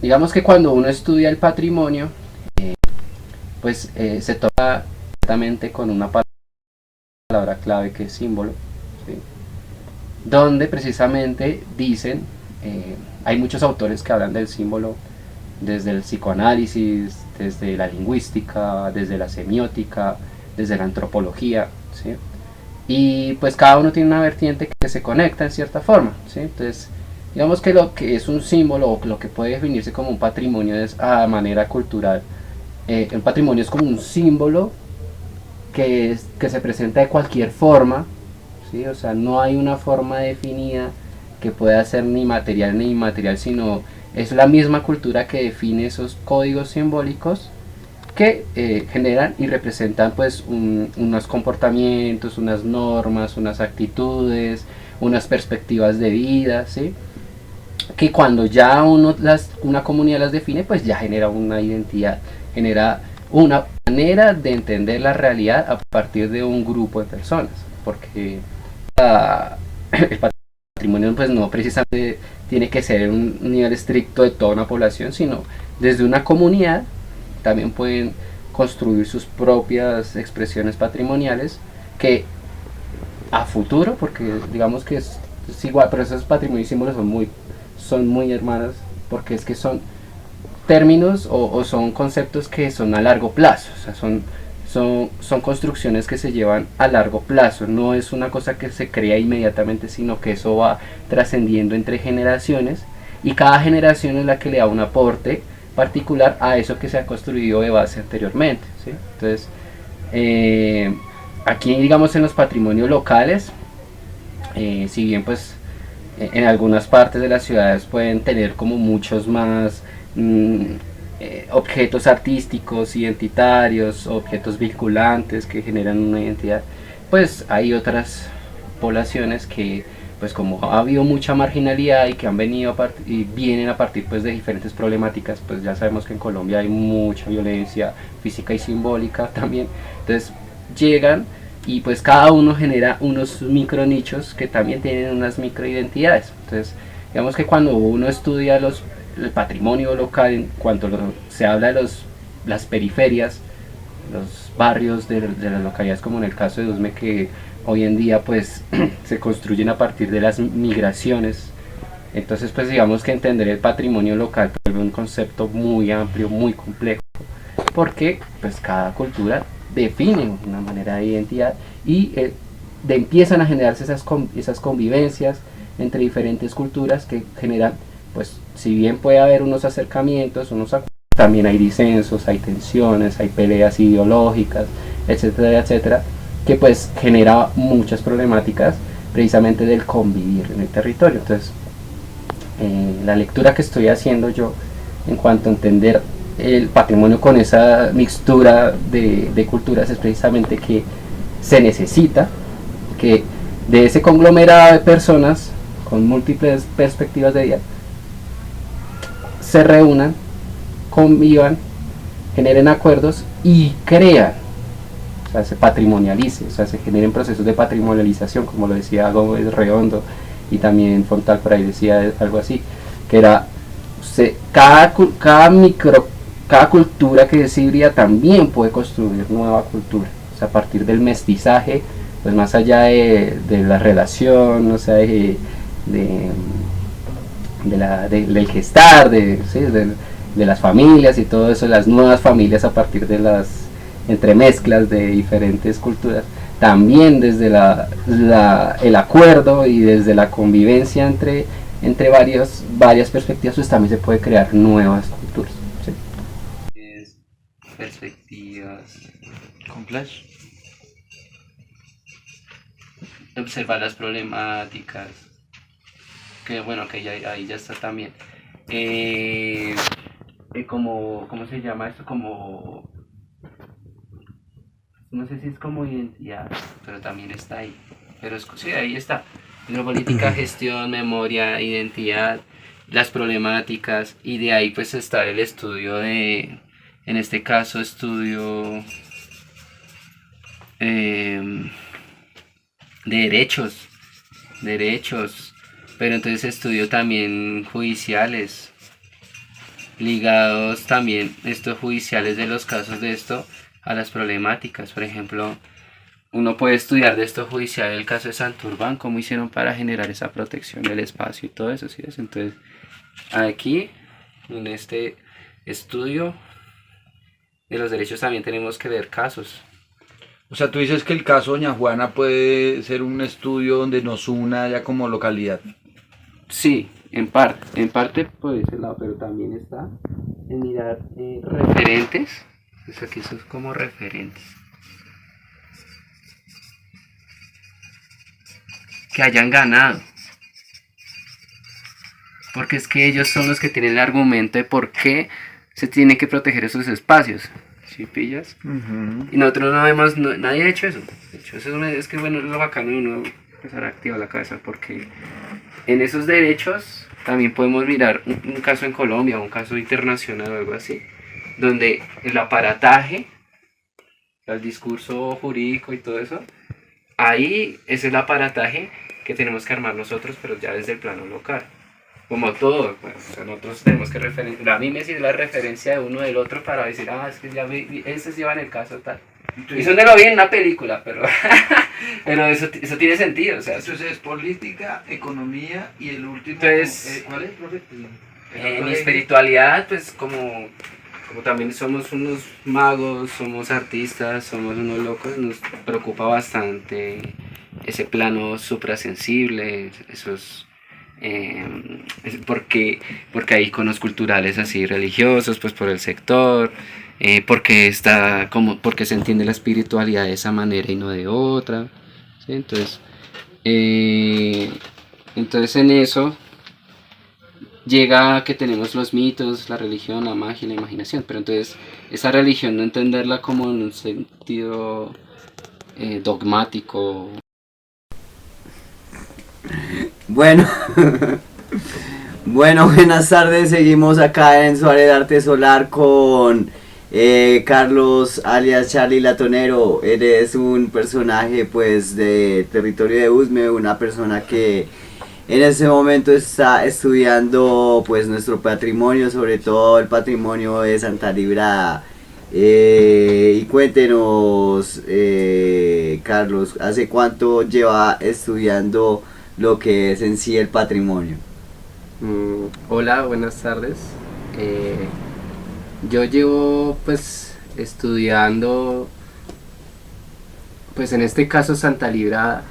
digamos que cuando uno estudia el patrimonio, pues se toca directamente con una palabra clave que es símbolo, ¿sí? Donde precisamente dicen, hay muchos autores que hablan del símbolo desde el psicoanálisis, desde la lingüística, desde la semiótica, desde la antropología, ¿sí? Y pues cada uno tiene una vertiente que se conecta en cierta forma, ¿sí? Entonces, digamos que lo que es un símbolo o lo que puede definirse como un patrimonio es a manera cultural. El patrimonio es como un símbolo que se presenta de cualquier forma, ¿sí? O sea, no hay una forma definida que pueda ser ni material ni inmaterial, sino es la misma cultura que define esos códigos simbólicos que generan y representan pues unos comportamientos, unas normas, unas actitudes, unas perspectivas de vida, ¿sí? Que cuando ya una comunidad las define, pues ya genera una identidad, genera una manera de entender la realidad a partir de un grupo de personas, porque el patrimonio pues no precisamente tiene que ser un nivel estricto de toda una población, sino desde una comunidad también pueden construir sus propias expresiones patrimoniales que a futuro, porque digamos que es igual, pero esos patrimonios y símbolos son muy hermanas, porque es que son términos o son conceptos que son a largo plazo, o sea, son construcciones que se llevan a largo plazo, no es una cosa que se crea inmediatamente, sino que eso va trascendiendo entre generaciones y cada generación es la que le da un aporte particular a eso que se ha construido de base anteriormente, ¿sí? Entonces, eh, aquí digamos en los patrimonios locales, si bien pues en algunas partes de las ciudades pueden tener como muchos más objetos artísticos, identitarios, objetos vinculantes que generan una identidad, pues hay otras poblaciones que pues como ha habido mucha marginalidad y que han venido y vienen a partir pues de diferentes problemáticas, pues ya sabemos que en Colombia hay mucha violencia física y simbólica también, entonces llegan y pues cada uno genera unos micro nichos que también tienen unas micro identidades. Entonces, digamos que cuando uno estudia el patrimonio local, en cuanto se habla de las periferias, los barrios de las localidades, como en el caso de Usme, que hoy en día pues se construyen a partir de las migraciones. Entonces, pues digamos que entender el patrimonio local vuelve un concepto muy amplio, muy complejo, porque pues cada cultura define una manera de identidad y empiezan a generarse esas convivencias entre diferentes culturas que generan, pues si bien puede haber unos acercamientos, también hay disensos, hay tensiones, hay peleas ideológicas, etcétera, etcétera, que pues genera muchas problemáticas precisamente del convivir en el territorio. Entonces, la lectura que estoy haciendo yo en cuanto a entender el patrimonio con esa mixtura de culturas es precisamente que se necesita que de ese conglomerado de personas con múltiples perspectivas de vida se reúnan, convivan, generen acuerdos y crean, o sea, se patrimonialice, o sea, se generen procesos de patrimonialización, como lo decía Gómez Redondo y también Fontal por ahí decía algo así, que era cada cultura que es híbrida también puede construir nueva cultura, o sea, a partir del mestizaje, pues más allá de la relación, o sea, del gestar, ¿sí? de las familias y todo eso, las nuevas familias a partir de las entremezclas de diferentes culturas, también desde el acuerdo y desde la convivencia entre varias perspectivas, pues también se puede crear nuevas culturas. ¿Sí? Perspectivas complejas, observar las problemáticas, que bueno, que ahí ya está también. ¿Cómo se llama esto? Como, no sé si es como identidad, pero también está ahí. Pero sí, ahí está. Neuropolítica, gestión, memoria, identidad, las problemáticas, y de ahí pues está el estudio en este caso, estudio de derechos, pero entonces estudio también judiciales, ligados también estos judiciales de los casos de esto a las problemáticas. Por ejemplo, uno puede estudiar de esto judicial el caso de Santurbán, cómo hicieron para generar esa protección del espacio y todo eso, ¿sí ves? Entonces, aquí, en este estudio de los derechos también tenemos que ver casos. O sea, tú dices que el caso Doña Juana puede ser un estudio donde nos una ya como localidad. Sí, en parte por ese lado, pero también está en mirar referentes. Pues aquí son como referentes que hayan ganado, porque es que ellos son los que tienen el argumento de por qué se tiene que proteger esos espacios. ¿Sí pillas? Y nosotros no vemos, nadie ha hecho eso. De hecho, eso es que bueno, es lo bacano de uno empezar a activar la cabeza, porque en esos derechos también podemos mirar un caso en Colombia, un caso internacional o algo así, donde el aparataje, el discurso jurídico y todo eso, ahí ese es el aparataje que tenemos que armar nosotros, pero ya desde el plano local. Como todo, pues, o sea, nosotros tenemos que referenciar. A mí me sirve la referencia de uno del otro para decir, es que ya ese se lleva en el caso tal. Y eso no lo vi en una película, pero, pero eso tiene sentido. O sea, Entonces es política, economía y el último. Entonces, ¿cuál es, profe? En espiritualidad, pues como también somos unos magos, somos artistas, somos unos locos, nos preocupa bastante ese plano suprasensible, esos porque hay iconos culturales así religiosos, pues por el sector, porque se entiende la espiritualidad de esa manera y no de otra, ¿sí? Entonces en eso llega que tenemos los mitos, la religión, la magia y la imaginación, pero entonces esa religión no entenderla como en un sentido dogmático. Bueno, bueno, buenas tardes, seguimos acá en Suárez Arte Solar con Carlos alias Charlie Latonero. Eres un personaje pues de territorio de Usme, una persona que en este momento está estudiando pues nuestro patrimonio, sobre todo el patrimonio de Santa Librada. Y cuéntenos, Carlos, ¿hace cuánto lleva estudiando lo que es en sí el patrimonio? Hola, buenas tardes. Yo llevo pues estudiando, pues en este caso Santa Librada,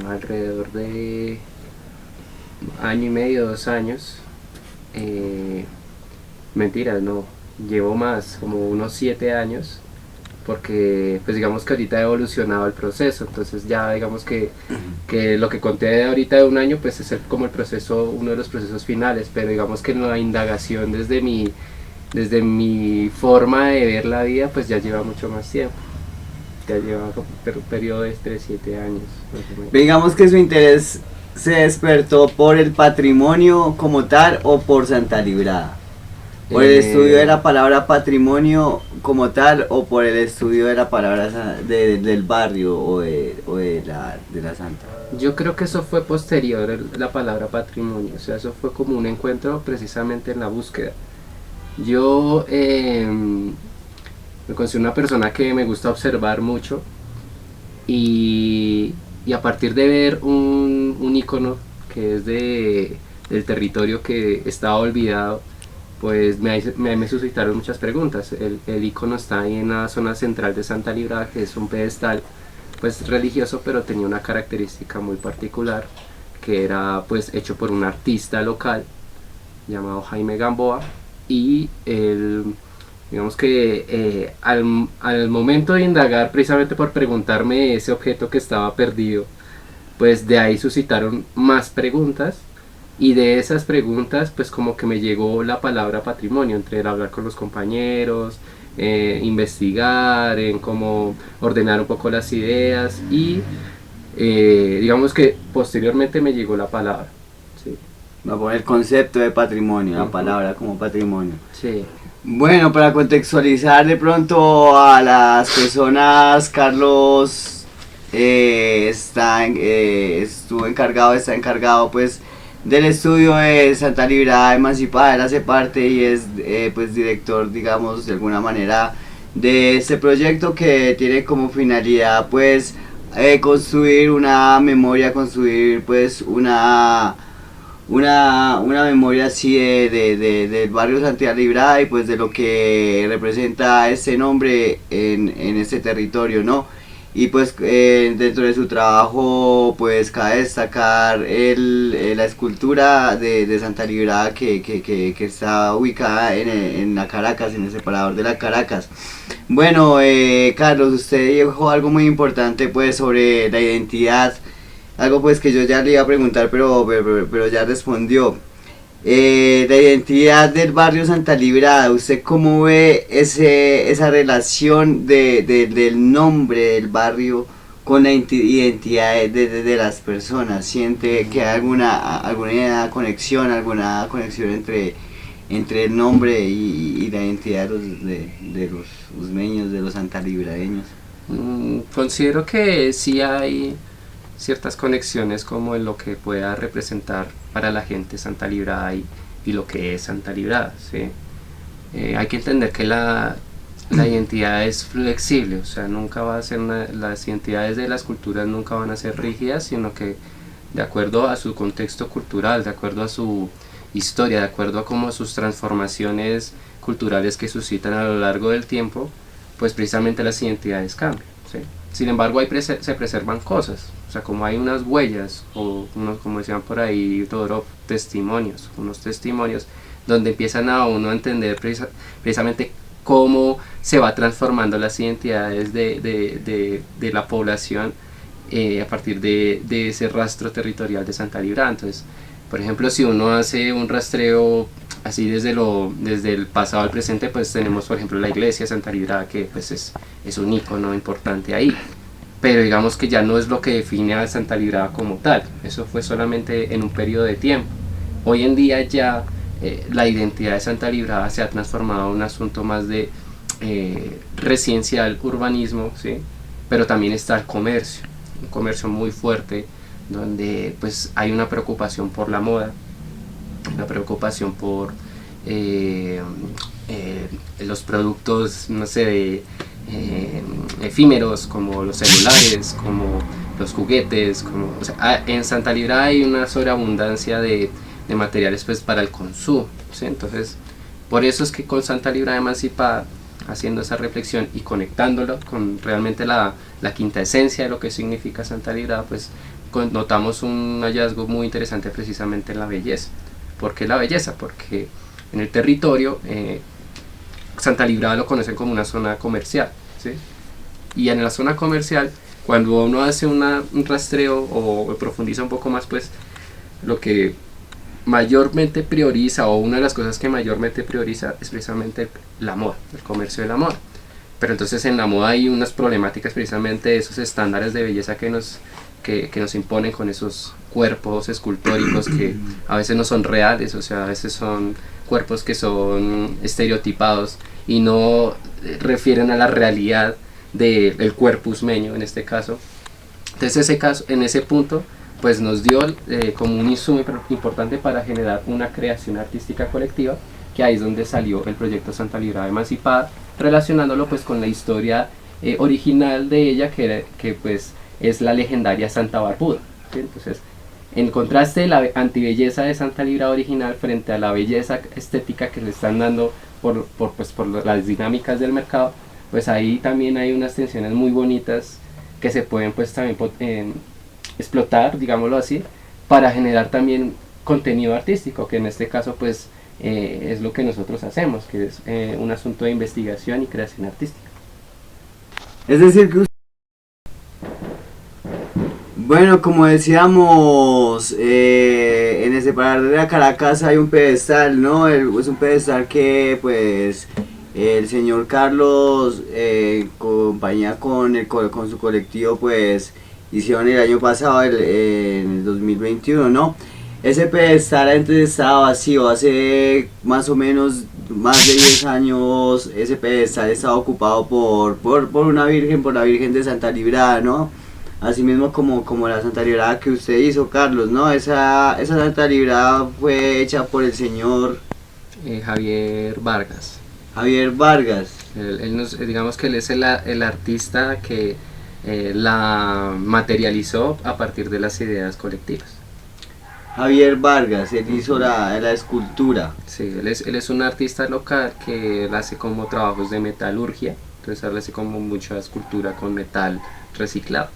alrededor de año y medio, 2 años. Mentiras, no, llevo más, como unos 7 años, porque pues digamos que ahorita ha evolucionado el proceso, entonces ya digamos que lo que conté ahorita de 1 año pues es como el proceso, uno de los procesos finales, pero digamos que la indagación desde mi forma de ver la vida pues ya lleva mucho más tiempo, ya lleva un periodo de 7 años. Digamos que su interés se despertó por el patrimonio como tal o por Santa Librada. ¿Por el estudio de la palabra patrimonio como tal o por el estudio de la palabra del barrio o de la santa? Yo creo que eso fue posterior, la palabra patrimonio, o sea, eso fue como un encuentro precisamente en la búsqueda. Yo me considero una persona que me gusta observar mucho y a partir de ver un icono que es del territorio que estaba olvidado, pues me suscitaron muchas preguntas. El icono está ahí en la zona central de Santa Librada, que es un pedestal pues religioso, pero tenía una característica muy particular, que era pues hecho por un artista local llamado Jaime Gamboa, y digamos que al momento de indagar, precisamente por preguntarme ese objeto que estaba perdido, pues de ahí suscitaron más preguntas. Y de esas preguntas, pues como que me llegó la palabra patrimonio, entre el hablar con los compañeros, investigar, en cómo ordenar un poco las ideas y digamos que posteriormente me llegó la palabra. Sí. Va a poner el concepto de patrimonio, la palabra como patrimonio. Sí. Bueno, para contextualizar de pronto a las personas, Carlos está encargado pues del estudio de Santa Librada Emancipada. Él hace parte y es pues director, digamos, de alguna manera de este proyecto que tiene como finalidad pues construir una memoria, construir pues una memoria así del barrio Santa Librada y pues de lo que representa este nombre en este territorio, ¿no? Y pues dentro de su trabajo pues cabe destacar la escultura de Santa Librada que está ubicada en la Caracas, en el separador de la Caracas. Bueno, Carlos, usted dijo algo muy importante pues sobre la identidad, algo pues que yo ya le iba a preguntar pero ya respondió. La identidad del barrio Santa Librada, ¿usted cómo ve esa relación del nombre del barrio con la identidad de las personas? ¿Siente que hay alguna conexión entre el nombre y la identidad de los usmeños, de los santalibradeños? Considero que sí hay ciertas conexiones como en lo que pueda representar para la gente Santa Librada y lo que es Santa Librada, ¿sí? Hay que entender que la identidad es flexible, o sea, nunca va a ser las identidades de las culturas nunca van a ser rígidas, sino que de acuerdo a su contexto cultural, de acuerdo a su historia, de acuerdo a como sus transformaciones culturales que suscitan a lo largo del tiempo, pues precisamente las identidades cambian, ¿sí? Sin embargo, ahí se preservan cosas, o sea, como hay unas huellas, o como decían por ahí, Todorov, unos testimonios, donde empiezan a uno a entender precisamente cómo se va transformando las identidades de la población a partir de ese rastro territorial de Santa Librada. Entonces, por ejemplo, si uno hace un rastreo así desde el pasado al presente, pues tenemos por ejemplo la iglesia de Santa Librada, que pues es un icono importante ahí, pero digamos que ya no es lo que define a Santa Librada como tal, eso fue solamente en un periodo de tiempo. Hoy en día ya la identidad de Santa Librada se ha transformado en un asunto más de residencial, urbanismo, ¿sí? Pero también está el comercio, un comercio muy fuerte, donde pues hay una preocupación por la moda, una preocupación por los productos, no sé, efímeros, como los celulares, como los juguetes, o sea, en Santa Librada hay una sobreabundancia de materiales pues para el consumo, ¿sí? Entonces, por eso es que con Santa Librada Emancipada, haciendo esa reflexión y conectándolo con realmente la quinta esencia de lo que significa Santa Librada, pues notamos un hallazgo muy interesante precisamente en la belleza. ¿Por qué la belleza? Porque en el territorio Santa Librada lo conocen como una zona comercial, ¿sí? Y en la zona comercial, cuando uno hace un rastreo o profundiza un poco más, pues lo que mayormente prioriza, o una de las cosas que mayormente prioriza, es precisamente la moda, el comercio de la moda. Pero entonces en la moda hay unas problemáticas precisamente de esos estándares de belleza que nos imponen, con esos cuerpos escultóricos que a veces no son reales, o sea, a veces son cuerpos que son estereotipados y no refieren a la realidad del cuerpo usmeño en este caso. Entonces en ese punto pues nos dio como un insumo importante para generar una creación artística colectiva, que ahí es donde salió el proyecto Santa Librada Emancipada, relacionándolo pues con la historia original de ella, que pues es la legendaria Santa Barbuda, ¿sí? Entonces, en contraste de la antibelleza de Santa Librada original frente a la belleza estética que le están dando por las dinámicas del mercado, pues ahí también hay unas tensiones muy bonitas que se pueden pues también explotar, digámoslo así, para generar también contenido artístico, que en este caso pues es lo que nosotros hacemos, que es un asunto de investigación y creación artística. Es decir que bueno, como decíamos, en el separador de la Caracas hay un pedestal, ¿no? Es un pedestal que pues el señor Carlos, en compañía con su colectivo, pues hicieron el año pasado, en el 2021, ¿no? Ese pedestal antes estaba vacío, hace más o menos más de 10 años ese pedestal estaba ocupado por una virgen, por la Virgen de Santa Librada, ¿no? Asimismo como la Santa Librada que usted hizo, Carlos, ¿no? Esa Santa Librada fue hecha por el señor Javier Vargas. Javier Vargas. Digamos que él es el artista que la materializó a partir de las ideas colectivas. Javier Vargas, él hizo la escultura. Sí, él es un artista local que él hace como trabajos de metalurgia, entonces él hace como mucha escultura con metal reciclado.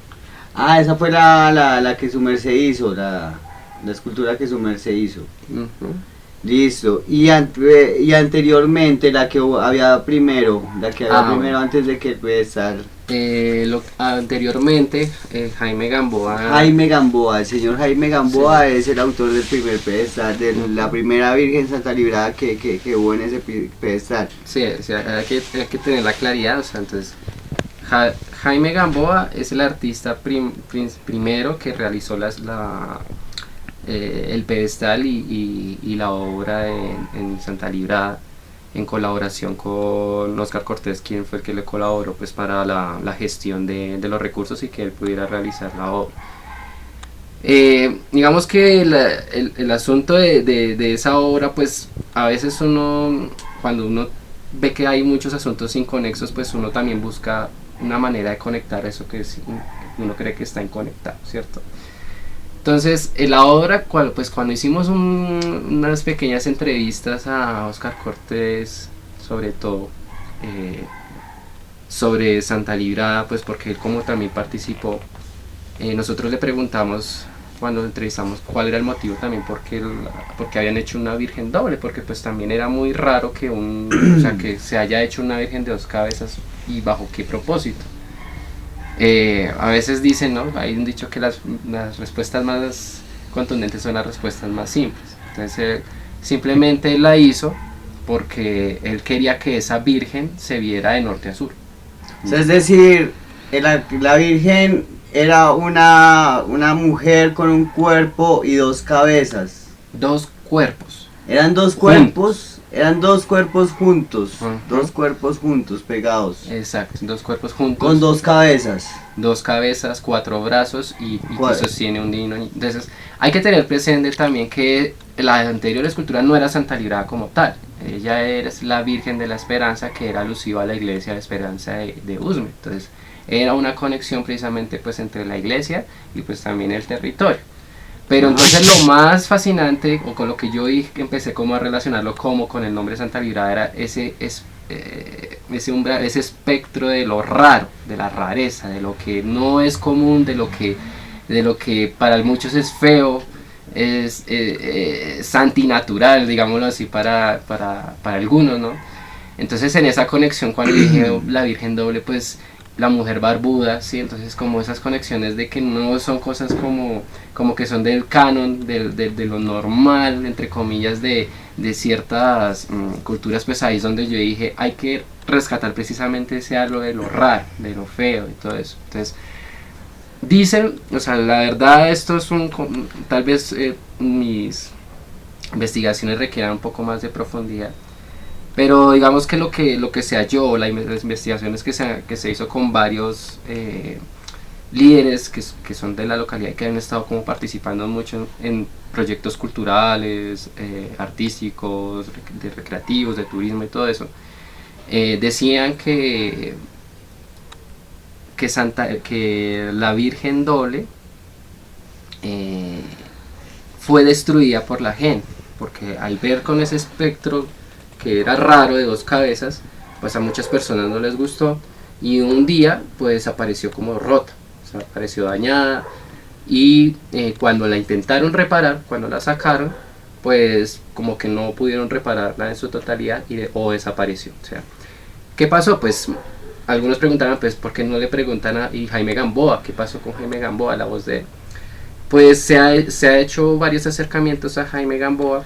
Ah, esa fue la que su merced hizo, la escultura que su merced hizo. Ujú. Listo. Y anteriormente, la que había primero, Bueno. antes de que el pedestal. Anteriormente, Jaime Gamboa. Jaime Gamboa, el señor Jaime Gamboa es el autor del primer pedestal, de la primera Virgen Santa Librada que hubo en ese pedestal. Sí, o sea, hay que tener la claridad, o sea, entonces Jaime Gamboa es el artista primero que realizó el pedestal y la obra en Santa Librada, en colaboración con Óscar Cortés, quien fue el que le colaboró pues para la gestión de los recursos y que él pudiera realizar la obra. Digamos que el asunto de esa obra, pues a veces cuando uno ve que hay muchos asuntos inconexos, pues uno también busca una manera de conectar eso que uno cree que está inconectado, ¿cierto? Entonces, la obra, pues cuando hicimos unas pequeñas entrevistas a Óscar Cortés, sobre todo, sobre Santa Librada, pues porque él como también participó, nosotros le preguntamos cuando entrevistamos cuál era el motivo también porque habían hecho una virgen doble, porque pues también era muy raro que o sea, que se haya hecho una virgen de 2 cabezas y bajo qué propósito. A veces dicen, ¿no? Hay un dicho que las respuestas más contundentes son las respuestas más simples. Entonces simplemente él la hizo porque él quería que esa virgen se viera de norte a sur. O sea, es decir, la Virgen era una mujer con un cuerpo y 2 cabezas. 2 cuerpos. Eran 2 cuerpos, juntos, Ujú. 2 cuerpos juntos, pegados. Exacto, 2 cuerpos juntos. Con 2 cabezas. 2 cabezas, 4 brazos y que ¿Cuál? sostiene un niño. Entonces, hay que tener presente también que la anterior escultura no era Santa Librada como tal. Ella era la Virgen de la Esperanza, que era alusiva a la iglesia de Esperanza de Usme. Entonces, era una conexión precisamente pues entre la iglesia y pues también el territorio. Pero entonces lo más fascinante, o con lo que yo empecé como a relacionarlo como con el nombre Santa Librada, era ese espectro de lo raro, de la rareza, de lo que no es común, de lo que para muchos es feo, es antinatural, digámoslo así, para algunos, ¿no? Entonces en esa conexión, cuando dije la Virgen doble, pues la mujer barbuda, ¿sí? Entonces como esas conexiones de que no son cosas como que son del canon, de lo normal, entre comillas, de ciertas culturas, pues ahí es donde yo dije, hay que rescatar precisamente ese algo de lo raro, de lo feo y todo eso. Entonces, dicen, o sea, la verdad esto es tal vez mis investigaciones requieran un poco más de profundidad, pero digamos que lo que se halló, las investigaciones que se hizo con varios líderes que son de la localidad y que han estado como participando mucho en proyectos culturales, artísticos, recreativos, de turismo y todo eso, decían que la Virgen doble fue destruida por la gente, porque al ver con ese espectro que era raro de 2 cabezas, pues a muchas personas no les gustó y un día pues apareció como rota, o sea, apareció dañada y cuando la intentaron reparar, cuando la sacaron, pues como que no pudieron repararla en su totalidad o desapareció. O sea, ¿qué pasó? Pues algunos preguntaban, pues ¿por qué no le preguntan a Jaime Gamboa? ¿Qué pasó con Jaime Gamboa, la voz de él? Pues se ha hecho varios acercamientos a Jaime Gamboa.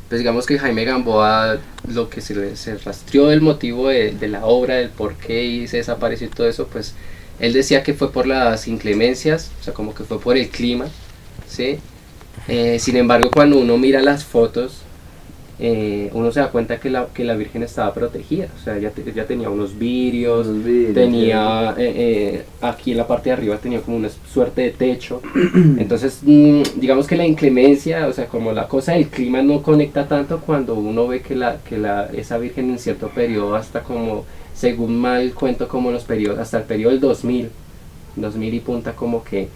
Pues digamos que Jaime Gamboa, lo que se rastreó del motivo de la obra, del por qué se desapareció y todo eso, pues él decía que fue por las inclemencias, o sea, como que fue por el clima, ¿sí? Sin embargo, cuando uno mira las fotos, uno se da cuenta que la Virgen estaba protegida, o sea, ella tenía unos vidrios, Unos vidrios, tenía aquí en la parte de arriba tenía como una suerte de techo, entonces digamos que la inclemencia, o sea, como la cosa del clima no conecta tanto cuando uno ve que esa Virgen en cierto periodo, hasta como, según mal cuento, como los periodos, hasta el periodo del 2000 y punta, como que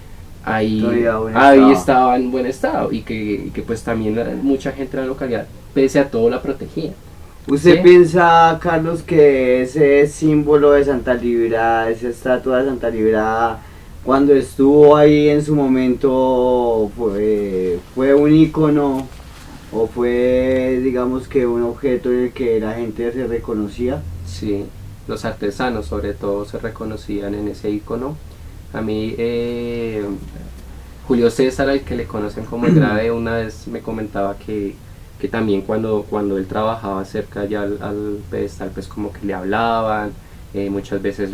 ahí estaba en buen estado y que pues también mucha gente en la localidad, pese a todo, la protegía. ¿Usted ¿Sí? piensa, Carlos, que ese símbolo de Santa Librada, esa estatua de Santa Librada, cuando estuvo ahí en su momento, fue un ícono o fue, digamos que un objeto en el que la gente se reconocía? Sí, los artesanos sobre todo se reconocían en ese icono. A mí, Julio César, al que le conocen como el Grave, una vez me comentaba que también cuando él trabajaba cerca ya al pedestal, pues como que le hablaban, muchas veces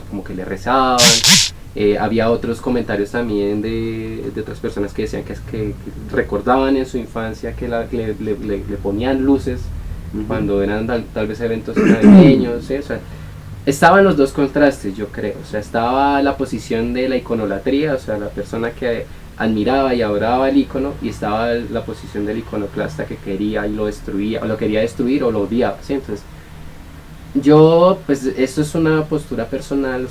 como que le rezaban. Había otros comentarios también de otras personas que decían que recordaban en su infancia que le ponían luces cuando eran tal vez eventos navideños, ¿sí? O sea, estaban los dos contrastes, yo creo. O sea, estaba la posición de la iconolatría, o sea, la persona que admiraba y adoraba el icono, y estaba la posición del iconoclasta que quería y lo destruía, o lo quería destruir o lo odiaba, ¿sí? Entonces, pues esto es una postura personal.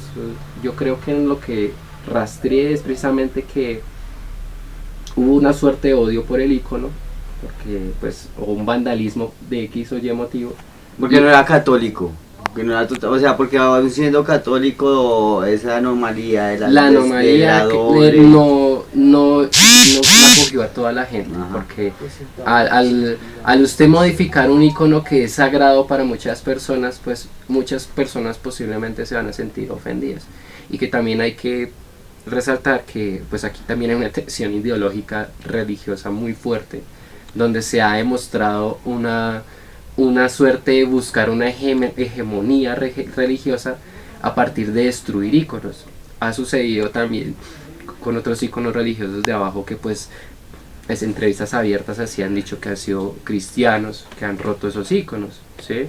Yo creo que en lo que rastreé es precisamente que hubo una suerte de odio por el icono, porque pues, o un vandalismo de X o Y motivo. Porque no era católico. Porque no era o sea, porque aún siendo católico, esa anomalía de La anomalía doble. no acogió a toda la gente. Ajá. Porque al usted modificar un icono que es sagrado para muchas personas, pues muchas personas posiblemente se van a sentir ofendidas. Y que también hay que resaltar que pues aquí también hay una tensión ideológica religiosa muy fuerte, donde se ha demostrado una suerte de buscar una hegemonía religiosa a partir de destruir íconos. Ha sucedido también con otros íconos religiosos de abajo que pues en entrevistas abiertas así han dicho que han sido cristianos que han roto esos íconos, ¿sí?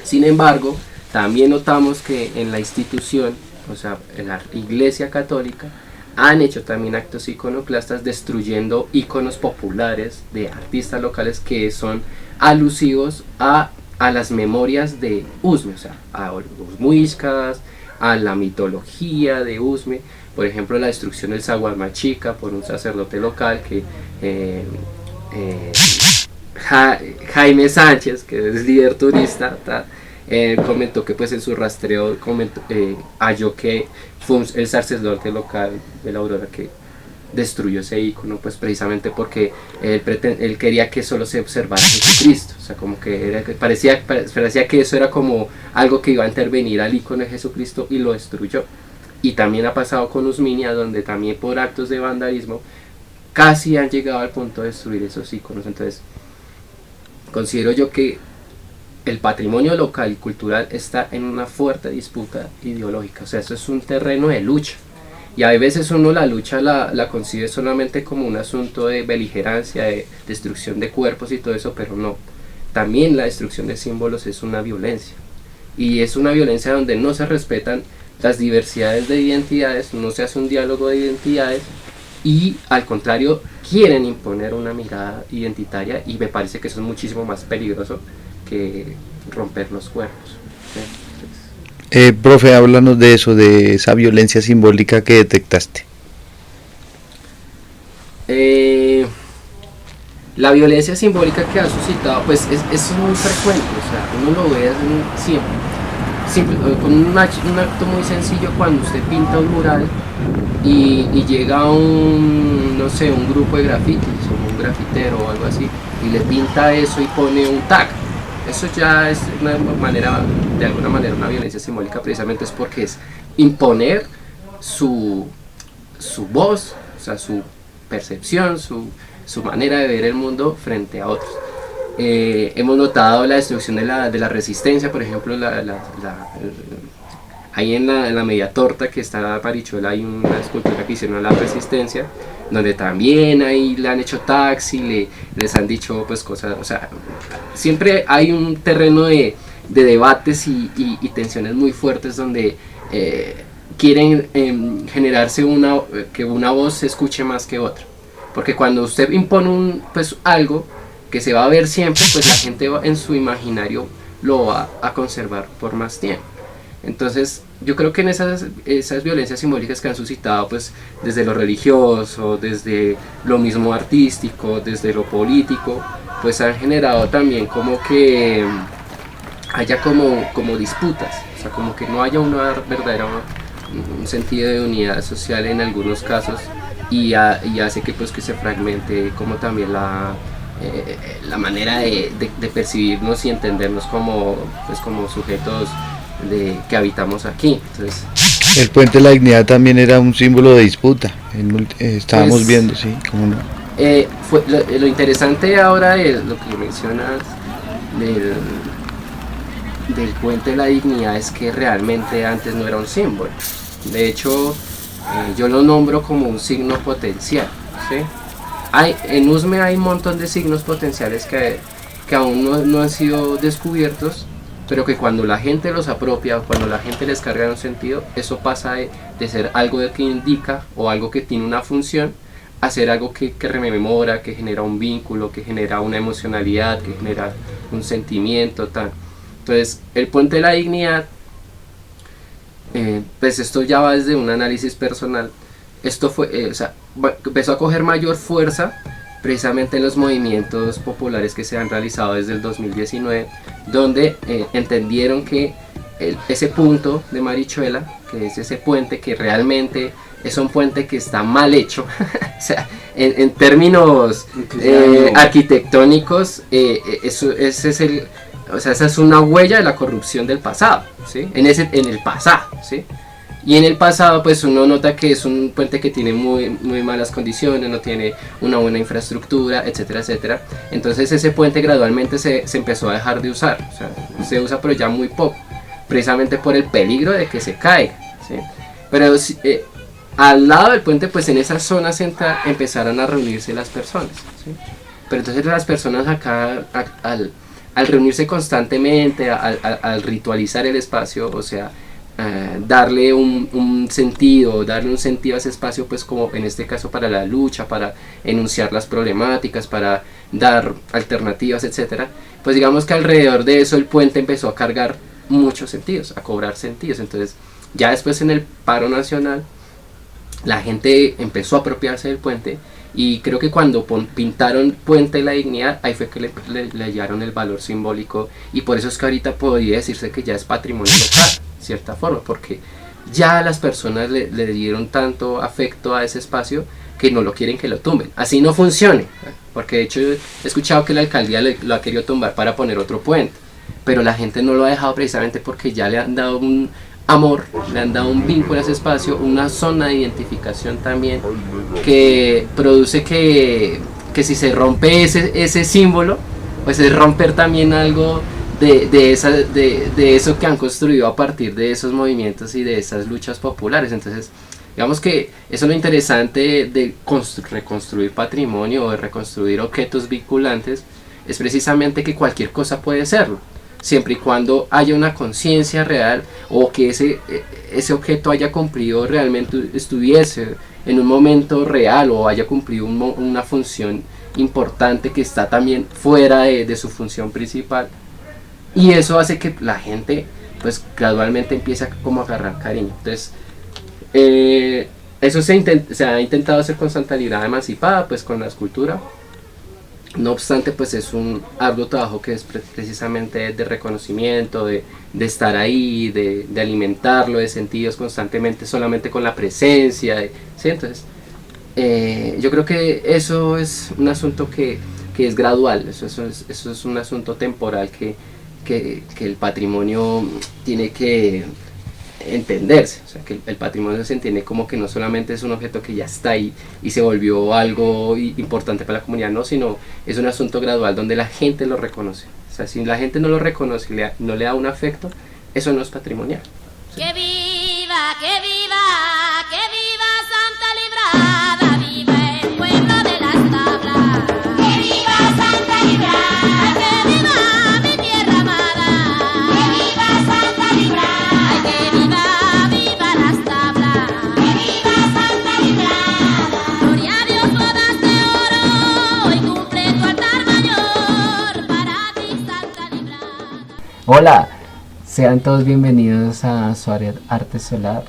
Sin embargo, también notamos que en la institución, o sea, en la Iglesia Católica, han hecho también actos iconoclastas destruyendo íconos populares de artistas locales que son alusivos a las memorias de Usme, o sea, a los muiscas, a la mitología de Usme. Por ejemplo, la destrucción del Zagualmachica por un sacerdote local que Jaime Sánchez, que es líder turista, comentó que pues en su rastreo halló que fue el sacerdote local de la Aurora que destruyó ese icono, pues precisamente porque él quería que solo se observara Jesucristo, o sea, como que parecía que eso era como algo que iba a intervenir al icono de Jesucristo, y lo destruyó. Y también ha pasado con Usminia, donde también por actos de vandalismo casi han llegado al punto de destruir esos iconos. Entonces, considero yo que el patrimonio local y cultural está en una fuerte disputa ideológica, o sea, eso es un terreno de lucha. Y a veces uno la lucha la concibe solamente como un asunto de beligerancia, de destrucción de cuerpos y todo eso, pero no. También la destrucción de símbolos es una violencia. Y es una violencia donde no se respetan las diversidades de identidades, no se hace un diálogo de identidades, y al contrario quieren imponer una mirada identitaria, y me parece que eso es muchísimo más peligroso que romper los cuerpos, ¿sí? Profe, háblanos de eso, de esa violencia simbólica que detectaste. La violencia simbólica que ha suscitado, pues es muy frecuente, o sea, uno lo ve siempre con un acto muy sencillo. Cuando usted pinta un mural y llega un grupo de grafitis o un grafitero o algo así, y le pinta eso y pone un tag, eso ya es de alguna manera una violencia simbólica, precisamente es porque es imponer su voz, o sea, su percepción, su manera de ver el mundo frente a otros. Hemos notado la destrucción de la resistencia, por ejemplo, ahí en la media torta que está Marichuela hay una escultura que hicieron a la Resistencia, donde también ahí le han hecho taxi, les han dicho pues cosas, o sea, siempre hay un terreno de debates y tensiones muy fuertes donde quieren generarse que una voz se escuche más que otra, porque cuando usted impone pues algo que se va a ver siempre, pues la gente en su imaginario lo va a conservar por más tiempo. Entonces yo creo que en esas violencias simbólicas que han suscitado pues desde lo religioso, desde lo mismo artístico, desde lo político, pues han generado también como que haya como disputas, o sea, como que no haya una verdadera un sentido de unidad social en algunos casos, y hace que pues que se fragmente como también la manera de percibirnos y entendernos como sujetos que habitamos aquí. Entonces, El Puente de la Dignidad también era un símbolo de disputa, estábamos pues, viendo, sí, cómo no. Lo interesante ahora de lo que mencionas del Puente de la Dignidad es que realmente antes no era un símbolo. De hecho, yo lo nombro como un signo potencial, ¿sí? En Usme hay un montón de signos potenciales que aún no han sido descubiertos, pero que cuando la gente los apropia, cuando la gente les carga un sentido, eso pasa de ser algo que indica o algo que tiene una función, a ser algo que rememora, que genera un vínculo, que genera una emocionalidad, que genera un sentimiento, tal. Entonces, el Puente de la Dignidad, pues esto ya va desde un análisis personal. Esto fue, empezó a coger mayor fuerza precisamente en los movimientos populares que se han realizado desde el 2019, donde entendieron que ese punto de Marichuela, que es ese puente que realmente es un puente que está mal hecho, o sea, en términos arquitectónicos, esa es una huella de la corrupción del pasado, ¿sí? En el pasado, ¿sí? Y en el pasado pues uno nota que es un puente que tiene muy malas condiciones, no tiene una buena infraestructura, etcétera, etcétera. Entonces ese puente gradualmente se empezó a dejar de usar, o sea, se usa pero ya muy poco, precisamente por el peligro de que se caiga, ¿sí? Pero al lado del puente, pues en esa zona central empezaron a reunirse las personas, ¿sí? Pero entonces las personas acá, al reunirse constantemente, al ritualizar el espacio, o sea, darle un sentido a ese espacio, pues como en este caso para la lucha, para enunciar las problemáticas, para dar alternativas, etcétera, pues digamos que alrededor de eso el puente empezó a cargar muchos sentidos, a cobrar sentidos. Entonces ya después en el paro nacional la gente empezó a apropiarse del puente, y creo que cuando pintaron Puente de la Dignidad, ahí fue que le hallaron el valor simbólico, y por eso es que ahorita podría decirse que ya es patrimonio local, de cierta forma, porque ya las personas le dieron tanto afecto a ese espacio que no lo quieren que lo tumben. Así no funcione, porque de hecho he escuchado que la alcaldía lo ha querido tumbar para poner otro puente, pero la gente no lo ha dejado precisamente porque ya le han dado un amor, le han dado un vínculo a ese espacio, una zona de identificación también, que produce que si se rompe ese símbolo, pues es romper también algo de eso que han construido a partir de esos movimientos y de esas luchas populares. Entonces digamos que eso es lo interesante de reconstruir patrimonio o de reconstruir objetos vinculantes, es precisamente que cualquier cosa puede serlo, siempre y cuando haya una conciencia real, o que ese objeto haya cumplido realmente, estuviese en un momento real, o haya cumplido una función importante que está también fuera de su función principal. Y eso hace que la gente pues gradualmente empiece como a agarrar cariño. Entonces eso se ha intentado hacer con Santa Librada Emancipada, pues con la escultura. No obstante, pues es un arduo trabajo que es precisamente de reconocimiento, de estar ahí, de alimentarlo de sentidos constantemente, solamente con la presencia, ¿sí? Entonces yo creo que eso es un asunto que es gradual, eso es un asunto temporal que el patrimonio tiene que entenderse, o sea, que el patrimonio se entiende como que no solamente es un objeto que ya está ahí y se volvió algo importante para la comunidad, no, sino es un asunto gradual donde la gente lo reconoce. O sea, si la gente no lo reconoce, no le da un afecto, eso no es patrimonial. ¿Sí? que viva Santa Librada, viva el pueblo de las tablas. Que viva Santa Librada, que viva mi tierra amada. Que viva Santa Librada, que viva las tablas. Que viva Santa Librada. Gloria a Dios, bodas de oro, hoy cumple tu altar mayor, para ti Santa Librada. Hola, sean todos bienvenidos a Suárez Arte Solar.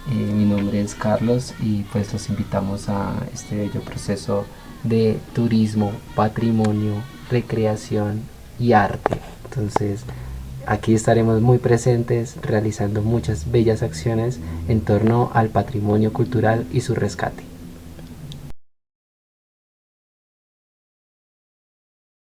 Mi nombre es Carlos y pues los invitamos a este bello proceso de turismo, patrimonio, recreación y arte. Entonces aquí estaremos muy presentes realizando muchas bellas acciones en torno al patrimonio cultural y su rescate.